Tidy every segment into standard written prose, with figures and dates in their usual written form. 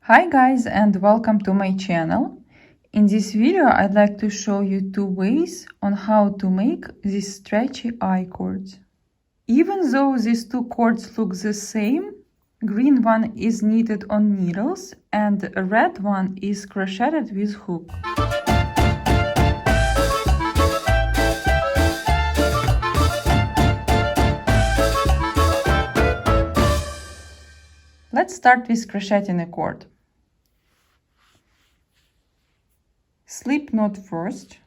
Hi guys, and welcome to my channel. In this video I'd like to show you two ways on how to make these stretchy I-cords. Even though these two cords look the same, green one is knitted on needles and red one is crocheted with hook. Let's start with crocheting a cord. Slip knot first.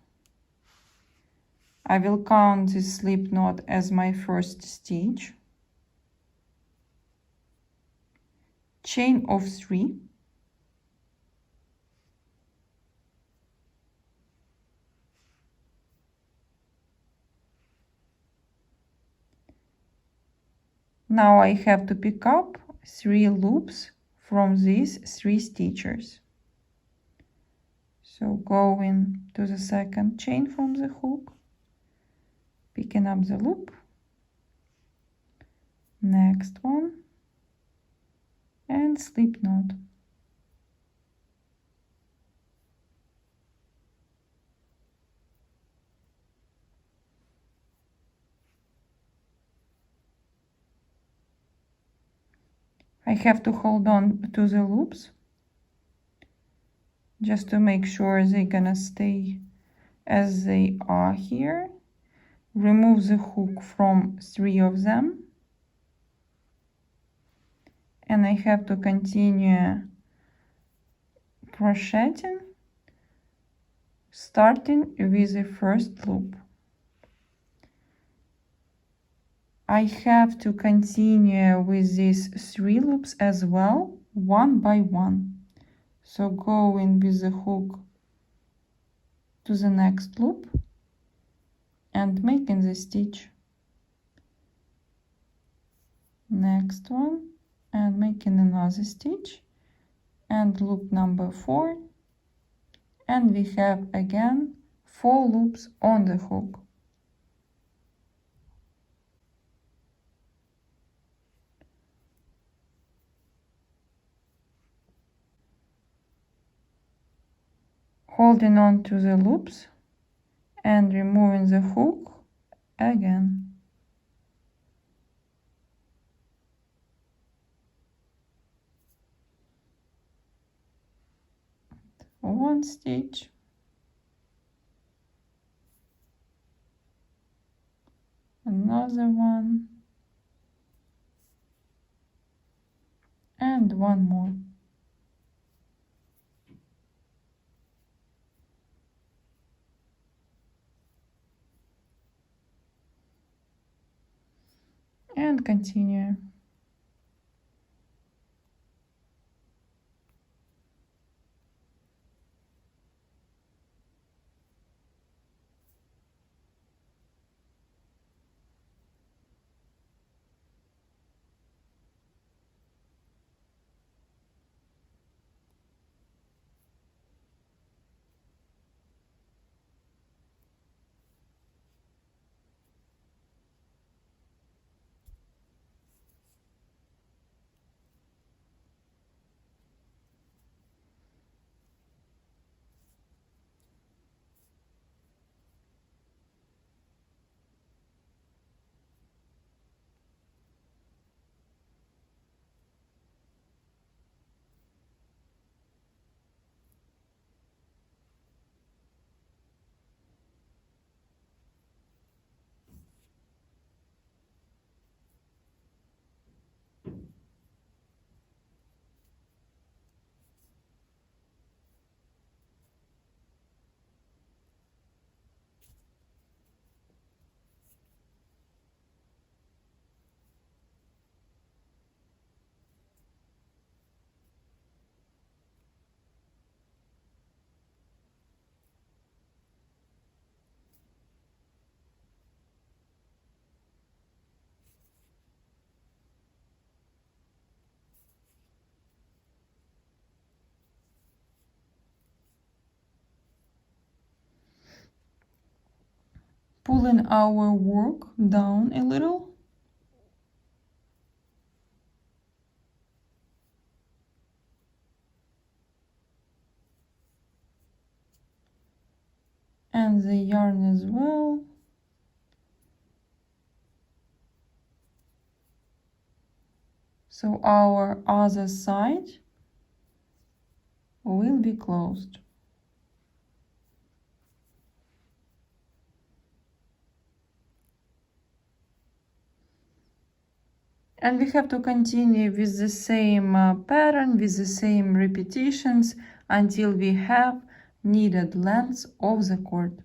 I will count this slip knot as my first stitch. Chain of 3. Now I have to pick up 3 loops from these 3 stitches. So going to the second chain from the hook, picking up the loop, next one, and slip knot. I have to hold on to the loops just to make sure they're gonna stay as they are here. Remove the hook from 3 of them, and I have to continue crocheting, starting with the first loop. I have to continue with these 3 loops as well, one by one. So going with the hook to the next loop and making the stitch. Next one and making another stitch and loop number 4, and we have again 4 loops on the hook. Holding on to the loops and removing the hook again. One stitch, another one, and one more. And continue. Pulling our work down a little. and the yarn as well. So our other side will be closed. And we have to continue with the same pattern, with the same repetitions until we have needed length of the cord.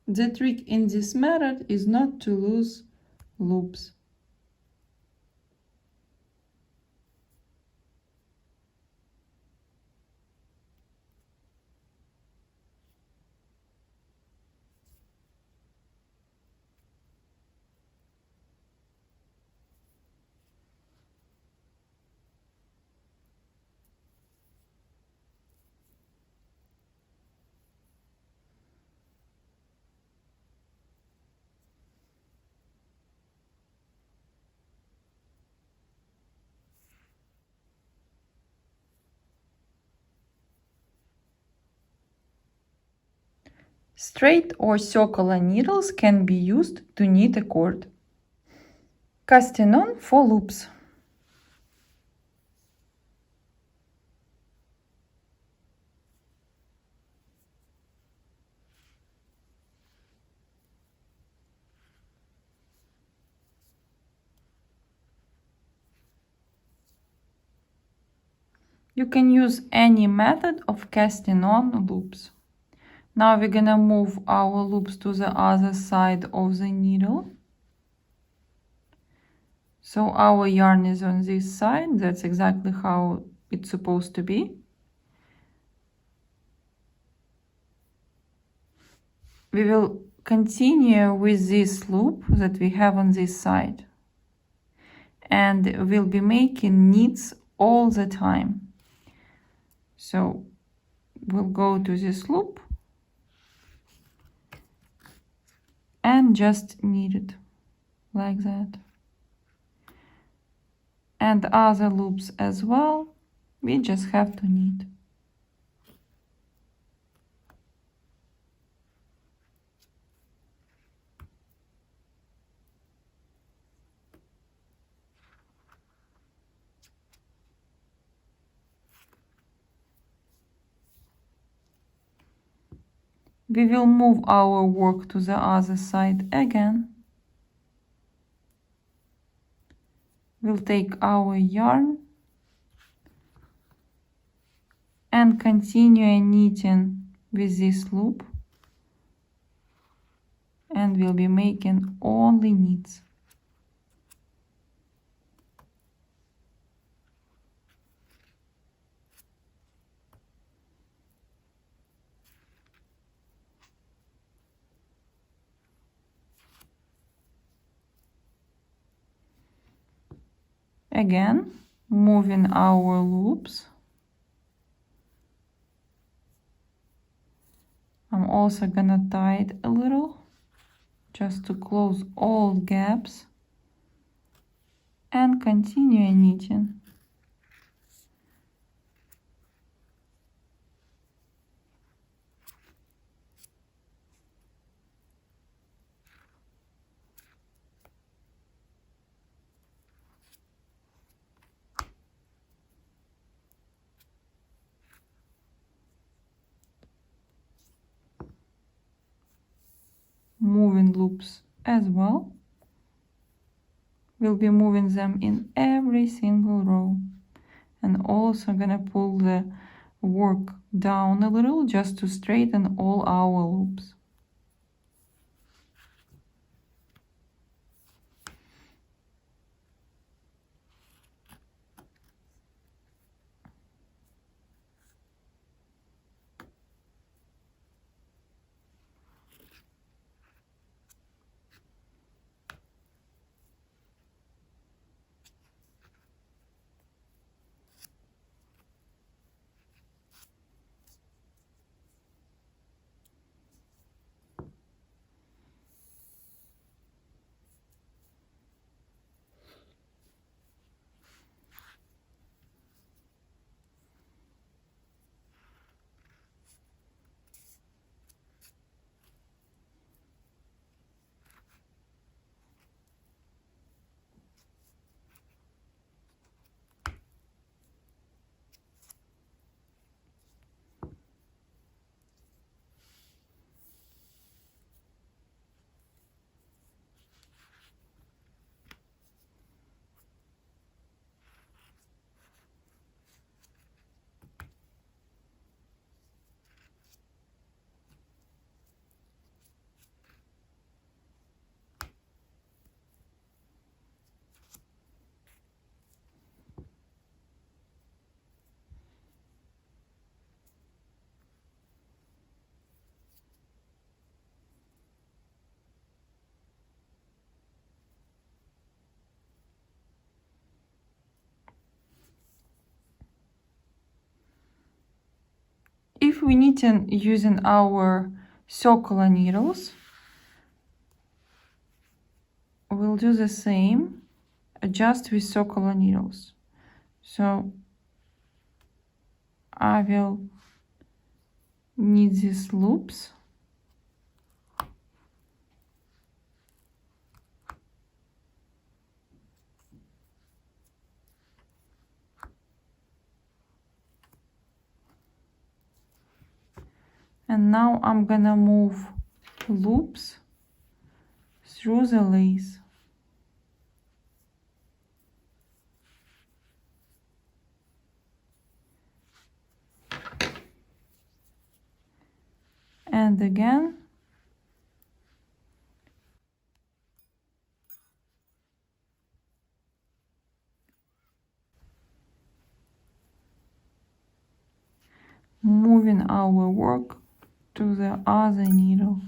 The trick in this method is not to lose loops. Straight or circular needles can be used to knit a cord. Casting on for loops. You can use any method of casting on loops. Now we're gonna move our loops to the other side of the needle. So our yarn is on this side. That's exactly how it's supposed to be. We will continue with this loop that we have on this side. And we'll be making knits all the time. So we'll go to this loop and just knit it like that. And other loops as well, we just have to knit. We will move our work to the other side again. We'll take our yarn and continue knitting with this loop, and we'll be making only knits. Again, moving our loops. I'm also gonna tie it a little just to close all gaps and continue knitting. Moving loops as well. We'll be moving them in every single row, and also gonna pull the work down a little just to straighten all our loops. if we're knitting using our circular needles, we'll do the same, just with circular needles. So I will knit these loops. And now I'm gonna move loops through the lace. And again. Moving our work to the other needle.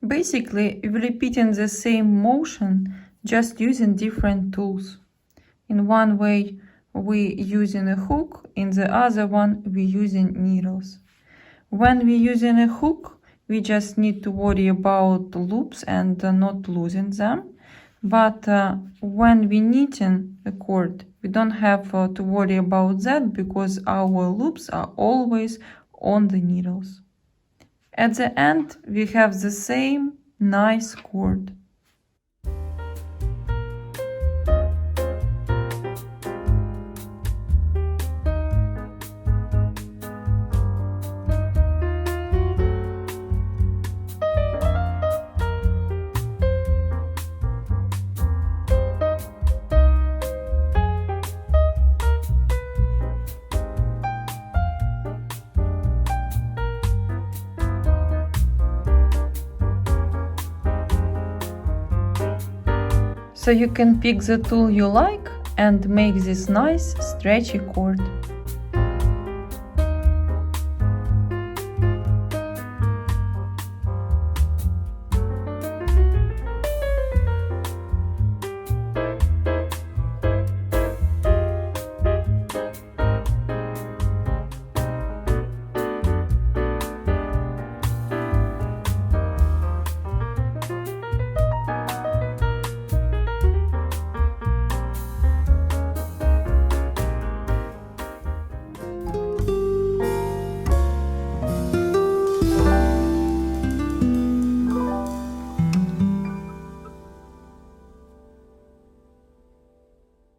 Basically, we're repeating the same motion, just using different tools. In one way, we're using a hook, in the other one, we're using needles. When we're using a hook, we just need to worry about loops and not losing them. But when we're knitting a cord, we don't have to worry about that because our loops are always on the needles. At the end, we have the same nice cord. So you can pick the tool you like and make this nice stretchy cord.